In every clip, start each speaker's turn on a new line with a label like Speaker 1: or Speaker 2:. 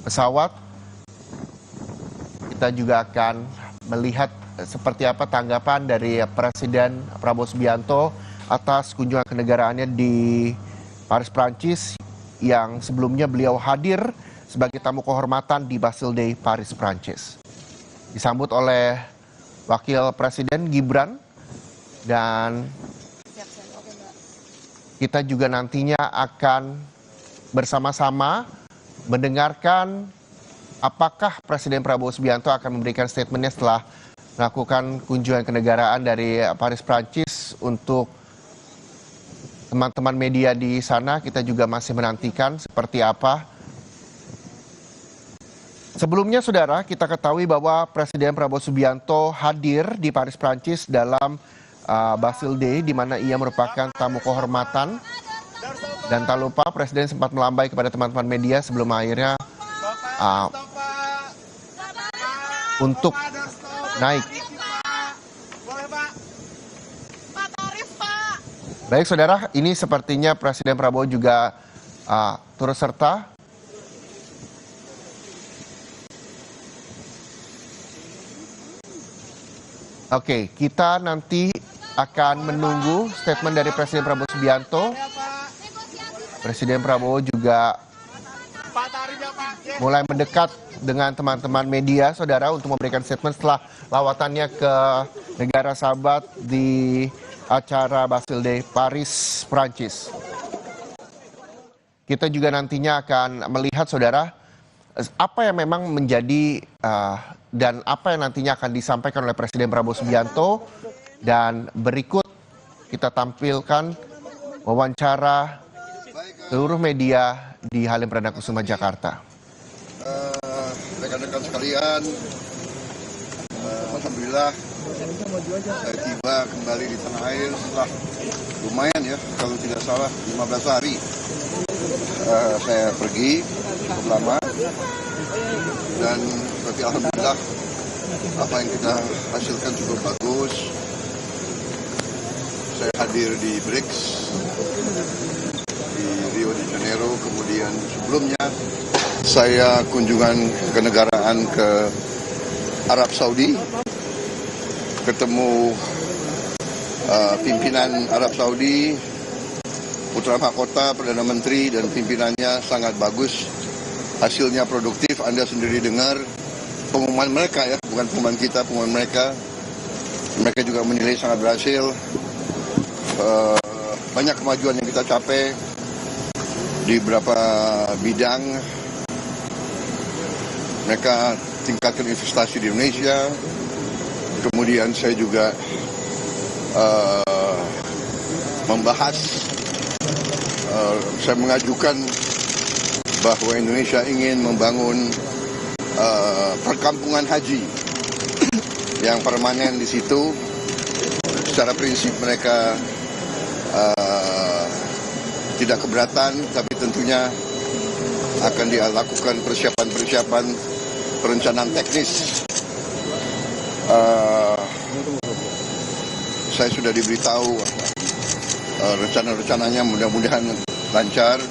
Speaker 1: pesawat. Kita juga akan melihat seperti apa tanggapan dari Presiden Prabowo Subianto atas kunjungan kenegaraannya di Paris, Prancis, yang sebelumnya beliau hadir sebagai tamu kehormatan di Bastille Day, Paris, Prancis. Disambut oleh Wakil Presiden Gibran, dan kita juga nantinya akan bersama-sama mendengarkan apakah Presiden Prabowo Subianto akan memberikan statementnya setelah melakukan kunjungan kenegaraan dari Paris, Prancis. Untuk teman-teman media di sana, kita juga masih menantikan seperti apa. Sebelumnya, saudara, kita ketahui bahwa Presiden Prabowo Subianto hadir di Paris, Prancis dalam Bastille Day, di mana ia merupakan tamu kehormatan. Dan tak lupa, Presiden sempat melambai kepada teman-teman media sebelum akhirnya untuk naik. Baik, saudara, ini sepertinya Presiden Prabowo juga turut serta. Oke, kita nanti akan menunggu statement dari Presiden Prabowo Subianto. Presiden Prabowo juga mulai mendekat dengan teman-teman media, saudara, untuk memberikan statement setelah lawatannya ke negara sahabat di acara Bastille Day, Paris, Prancis. Kita juga nantinya akan melihat, saudara, apa yang memang menjadi dan apa yang nantinya akan disampaikan oleh Presiden Prabowo Subianto. Dan berikut kita tampilkan wawancara seluruh media di Halim Perdana Kusuma, Jakarta.
Speaker 2: Rekan-rekan sekalian, alhamdulillah saya tiba kembali di tanah air setelah lumayan ya, kalau tidak salah 15 hari saya pergi cukup lama, dan tapi alhamdulillah apa yang kita hasilkan cukup bagus. Saya hadir di BRICS di Rio de Janeiro, kemudian sebelumnya saya kunjungan kenegaraan ke Arab Saudi, ketemu pimpinan Arab Saudi, putra mahkota, Perdana Menteri, dan pimpinannya sangat bagus. Hasilnya produktif, Anda sendiri dengar pengumuman mereka ya, bukan pengumuman kita, pengumuman mereka. Mereka juga menilai sangat berhasil. Banyak kemajuan yang kita capai di beberapa bidang. Mereka tingkatkan investasi di Indonesia. Kemudian saya juga membahas, saya mengajukan bahwa Indonesia ingin membangun perkampungan haji yang permanen di situ. Secara prinsip mereka tidak keberatan, tapi tentunya akan dilakukan persiapan-persiapan perencanaan teknis. Saya sudah diberitahu rencana-rencananya, mudah-mudahan lancar.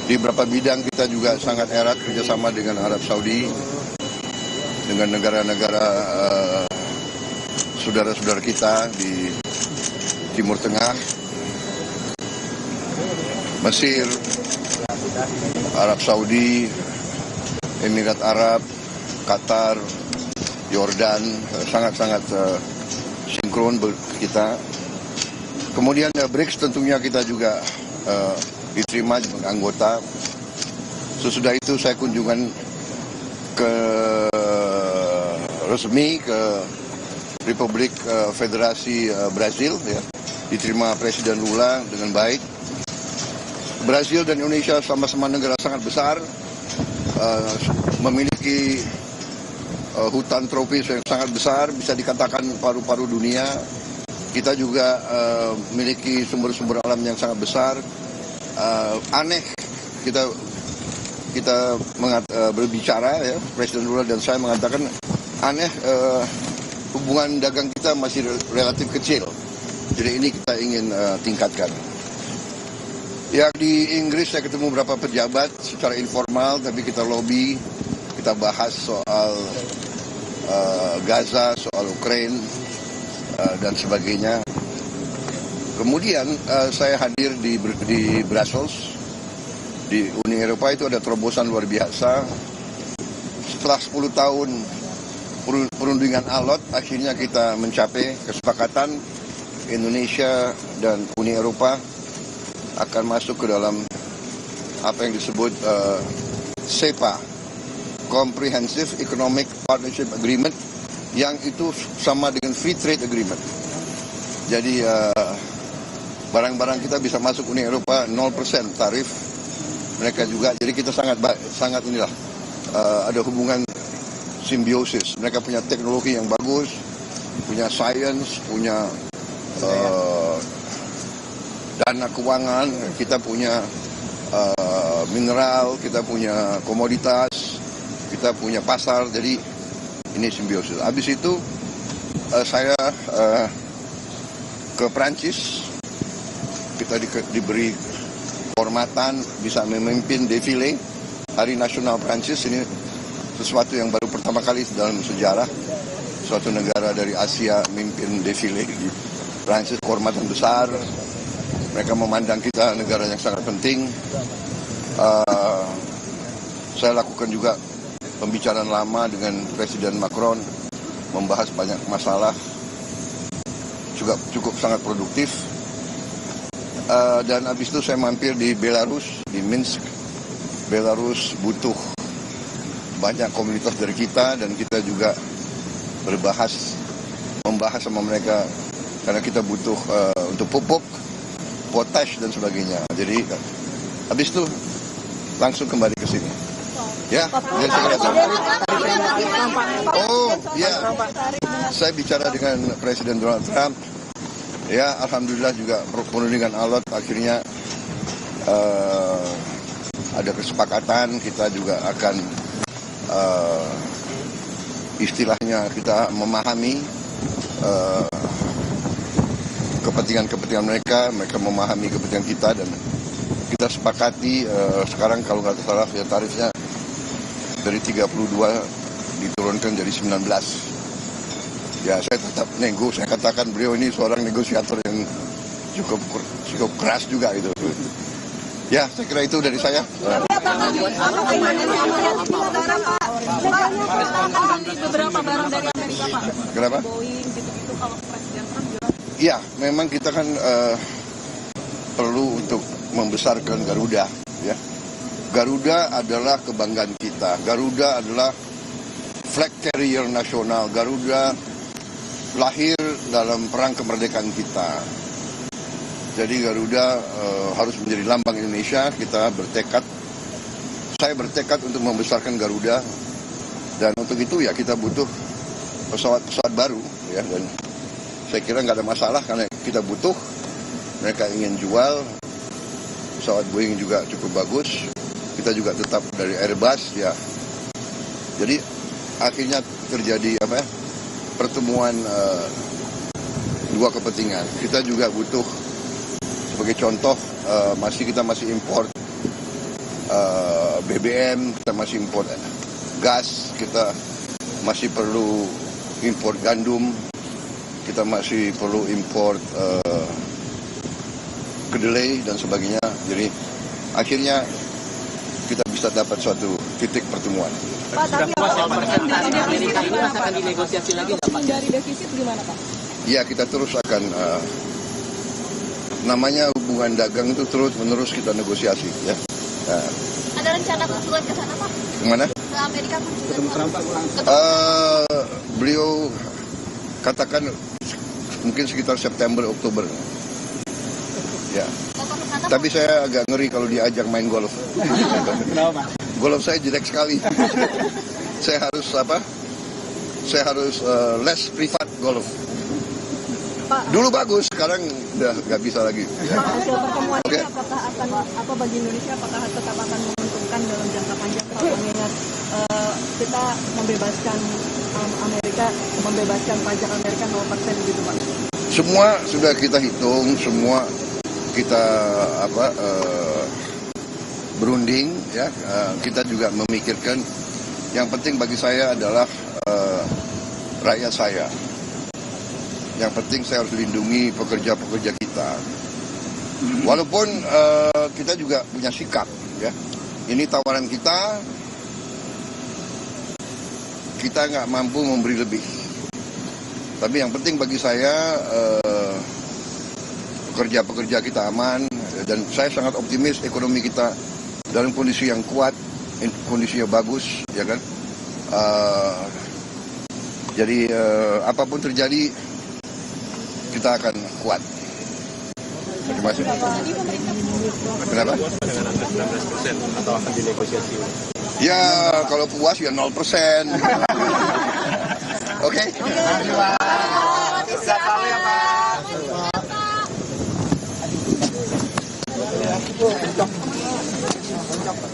Speaker 2: Di beberapa bidang kita juga sangat erat kerjasama dengan Arab Saudi, dengan negara-negara saudara-saudara kita di Timur Tengah, Mesir, Arab Saudi, Emirat Arab, Qatar, Yordan, sangat-sangat sinkron kita. Kemudian BRICS tentunya kita juga diterima sebagai anggota. Sesudah itu saya kunjungan ke resmi ke Republik Federasi Brasil ya, diterima Presiden Lula dengan baik. Brasil dan Indonesia sama-sama negara sangat besar, memiliki hutan tropis yang sangat besar, bisa dikatakan paru-paru dunia. Kita juga memiliki sumber-sumber alam yang sangat besar. Aneh kita berbicara ya, Presiden Lula dan saya mengatakan aneh, hubungan dagang kita masih relatif kecil. Jadi ini kita ingin tingkatkan. Ya, di Inggris saya ketemu beberapa pejabat secara informal, tapi kita lobby, kita bahas soal Gaza, soal Ukraina, dan sebagainya. Kemudian saya hadir di Brussels, di Uni Eropa. Itu ada terobosan luar biasa. Setelah 10 tahun perundingan alot, akhirnya kita mencapai kesepakatan Indonesia dan Uni Eropa akan masuk ke dalam apa yang disebut CEPA, Comprehensive Economic Partnership Agreement, yang itu sama dengan Free Trade Agreement. Jadi barang-barang kita bisa masuk Uni Eropa 0% tarif, mereka juga. Jadi kita sangat inilah ada hubungan simbiosis. Mereka punya teknologi yang bagus, punya science, punya dana keuangan, kita punya mineral, kita punya komoditas, kita punya pasar. Jadi ini simbiosis. Habis itu saya ke Prancis, kita diberi kehormatan bisa memimpin defile Hari Nasional Prancis. Ini sesuatu yang baru pertama kali dalam sejarah suatu negara dari Asia memimpin defile di Prancis. Kehormatan besar. Mereka memandang kita negara yang sangat penting. Saya lakukan juga pembicaraan lama dengan Presiden Macron, membahas banyak masalah, juga cukup sangat produktif. Dan habis itu saya mampir di Belarus, di Minsk. Belarus butuh banyak komunitas dari kita, dan kita juga membahas sama mereka, karena kita butuh untuk pupuk, potash dan sebagainya. Jadi habis itu langsung kembali ke sini. Ya, dan saya datang. Oh, ya. Saya bicara dengan Presiden Donald Trump. Ya, alhamdulillah juga perundingan alot akhirnya ada kesepakatan. Kita juga akan istilahnya kita memahami kepentingan mereka memahami kepentingan kita, dan kita sepakati sekarang kalau nggak salah ya tarifnya dari 32 diturunkan jadi 19. Ya, saya tetap nego. Saya katakan beliau ini seorang negosiator yang cukup keras juga gitu. Ya, saya kira itu dari saya.
Speaker 3: Beberapa barang dari Amerika, Pak.
Speaker 2: Kenapa?
Speaker 3: Boeing gitu-gitu kalau Presiden Trump juga.
Speaker 2: Ya, memang kita kan perlu untuk membesarkan Garuda. Ya, Garuda adalah kebanggaan kita. Garuda adalah flag carrier nasional. Garuda lahir dalam perang kemerdekaan kita. Jadi Garuda harus menjadi lambang Indonesia. Kita bertekad, saya bertekad untuk membesarkan Garuda, dan untuk itu ya kita butuh pesawat baru, ya. Dan saya kira nggak ada masalah karena kita butuh. Mereka ingin jual pesawat Boeing juga cukup bagus. Kita juga tetap dari Airbus, ya. Jadi akhirnya terjadi pertemuan dua kepentingan. Kita juga butuh, sebagai contoh, kita masih import BBM, kita masih import gas, kita masih perlu import gandum, kita masih perlu import kedelai dan sebagainya. Jadi akhirnya kita bisa dapat suatu titik pertemuan.
Speaker 3: Pak, tapi Amerika ini akan dinegosiasi lagi nggak, Pak? Dari defisit gimana, Pak?
Speaker 2: Ya, kita terus akan namanya hubungan dagang itu terus-menerus kita negosiasi, ya. Nah.
Speaker 3: Ada rencana kunjungan ke sana, Pak?
Speaker 2: Kemana?
Speaker 3: Ke Amerika kunjungan.
Speaker 2: Beliau katakan mungkin sekitar September, Oktober. Ya. Tapi saya agak ngeri kalau diajak main golf. Golf saya jelek sekali. Saya harus les privat golf. Dulu bagus, sekarang udah nggak bisa lagi.
Speaker 3: Pak, hasil pertemuan ini apakah bagi Indonesia apakah tetap akan menguntungkan dalam jangka panjang, Pak? Mengingat kita membebaskan pajak Amerika 0% gitu, Pak.
Speaker 2: Semua sudah kita hitung, semua kita berunding, ya, kita juga memikirkan yang penting bagi saya adalah rakyat saya. Yang penting saya harus lindungi pekerja-pekerja kita. Walaupun kita juga punya sikap, ya. Ini tawaran kita nggak mampu memberi lebih. Tapi yang penting bagi saya pekerja-pekerja kita aman, dan saya sangat optimis ekonomi kita dalam kondisi yang kuat, kondisinya bagus, ya kan. Jadi apapun terjadi kita akan kuat. Terima kasih. Kenapa?
Speaker 4: Dengan angka 19% atau akan dinegosiasi?
Speaker 2: Ya kalau puas ya 0%. Oke.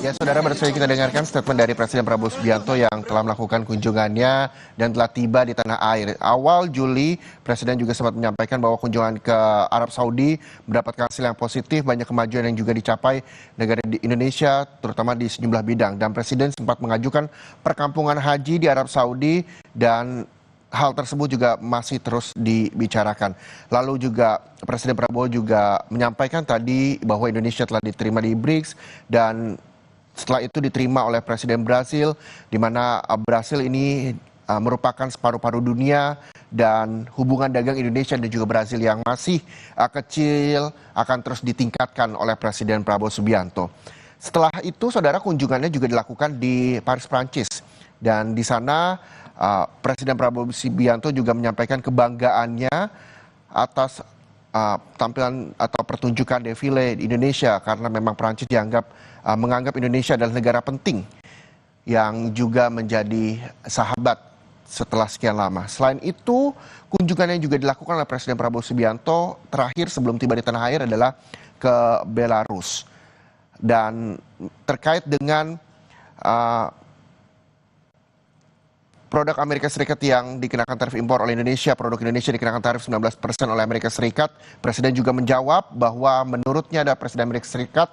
Speaker 1: Ya, saudara, baru saja kita dengarkan statement dari Presiden Prabowo Subianto yang telah melakukan kunjungannya dan telah tiba di tanah air. Awal Juli, Presiden juga sempat menyampaikan bahwa kunjungan ke Arab Saudi mendapatkan hasil yang positif, banyak kemajuan yang juga dicapai negara di Indonesia, terutama di sejumlah bidang. Dan Presiden sempat mengajukan perkampungan haji di Arab Saudi dan hal tersebut juga masih terus dibicarakan. Lalu juga Presiden Prabowo juga menyampaikan tadi bahwa Indonesia telah diterima di BRICS dan setelah itu diterima oleh Presiden Brasil, di mana Brasil ini merupakan separuh-paruh dunia, dan hubungan dagang Indonesia dan juga Brasil yang masih kecil akan terus ditingkatkan oleh Presiden Prabowo Subianto. Setelah itu, saudara, kunjungannya juga dilakukan di Paris, Prancis. Dan di sana Presiden Prabowo Subianto juga menyampaikan kebanggaannya atas tampilan atau pertunjukan defile di Indonesia, karena memang Prancis menganggap Indonesia adalah negara penting yang juga menjadi sahabat setelah sekian lama. Selain itu, kunjungan yang juga dilakukan oleh Presiden Prabowo Subianto terakhir sebelum tiba di tanah air adalah ke Belarus. Dan terkait dengan produk Amerika Serikat yang dikenakan tarif impor oleh Indonesia, produk Indonesia dikenakan tarif 19% oleh Amerika Serikat. Presiden juga menjawab bahwa menurutnya ada Presiden Amerika Serikat,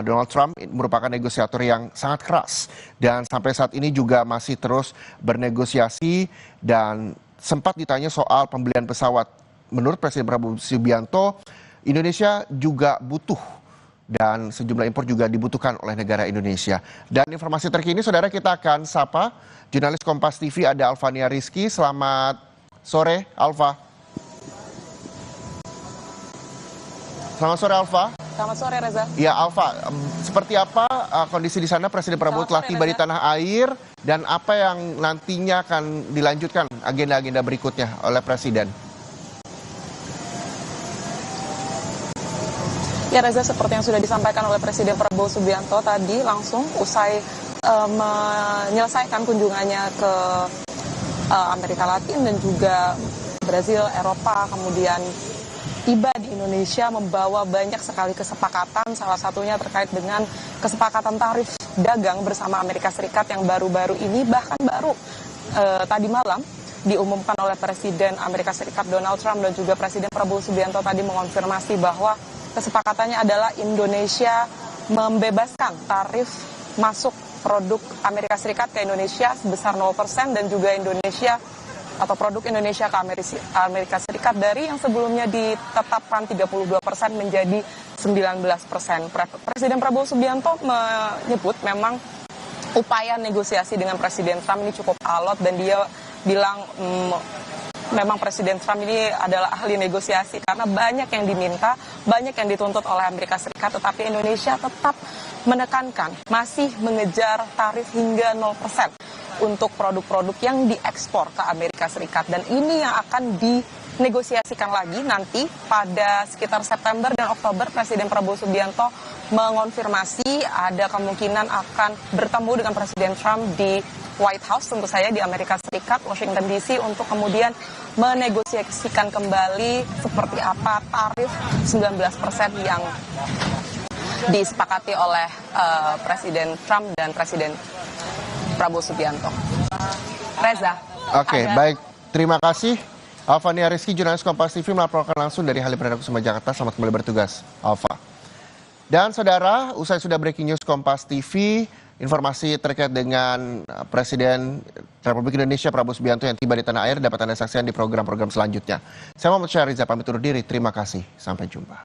Speaker 1: Donald Trump, merupakan negosiator yang sangat keras. Dan sampai saat ini juga masih terus bernegosiasi, dan sempat ditanya soal pembelian pesawat. Menurut Presiden Prabowo Subianto, Indonesia juga butuh dan sejumlah impor juga dibutuhkan oleh negara Indonesia. Dan informasi terkini, saudara, kita akan sapa jurnalis Kompas TV, ada Alvania Rizky. Selamat sore, Alva. Selamat sore, Alva.
Speaker 5: Selamat sore, Reza.
Speaker 1: Ya, Alva, seperti apa kondisi di sana? Presiden Prabowo telah tiba di tanah air, dan apa yang nantinya akan dilanjutkan agenda-agenda berikutnya oleh Presiden?
Speaker 5: Ya, Reza, seperti yang sudah disampaikan oleh Presiden Prabowo Subianto tadi, langsung usai menyelesaikan kunjungannya ke Amerika Latin dan juga Brasil, Eropa, kemudian tiba di Indonesia membawa banyak sekali kesepakatan, salah satunya terkait dengan kesepakatan tarif dagang bersama Amerika Serikat yang baru-baru ini, bahkan baru tadi malam diumumkan oleh Presiden Amerika Serikat Donald Trump, dan juga Presiden Prabowo Subianto tadi mengonfirmasi bahwa kesepakatannya adalah Indonesia membebaskan tarif masuk produk Amerika Serikat ke Indonesia sebesar 0%, dan juga Indonesia atau produk Indonesia ke Amerika Serikat dari yang sebelumnya ditetapkan 32% menjadi 19%. Presiden Prabowo Subianto menyebut memang upaya negosiasi dengan Presiden Trump ini cukup alot, dan dia bilang memang Presiden Trump ini adalah ahli negosiasi karena banyak yang diminta, banyak yang dituntut oleh Amerika Serikat, tetapi Indonesia tetap menekankan masih mengejar tarif hingga 0% untuk produk-produk yang diekspor ke Amerika Serikat. Dan ini yang akan dinegosiasikan lagi nanti pada sekitar September dan Oktober. Presiden Prabowo Subianto mengonfirmasi ada kemungkinan akan bertemu dengan Presiden Trump di White House, tentu saja di Amerika Serikat, Washington DC, untuk kemudian menegosiasikan kembali seperti apa tarif 19% yang disepakati oleh Presiden Trump dan Presiden Prabowo Subianto. Reza.
Speaker 1: Oke, baik. Terima kasih Alfa Nia Rizky, jurnalis Kompas TV melaporkan langsung dari Halim Perdana Kusuma, Jakarta. Selamat kembali bertugas, Alfa. Dan saudara, usai sudah breaking news Kompas TV, informasi terkait dengan Presiden Republik Indonesia Prabowo Subianto yang tiba di tanah air dapat Anda saksikan di program-program selanjutnya. Saya Muhammad Syahriza pamit undur diri. Terima kasih. Sampai jumpa.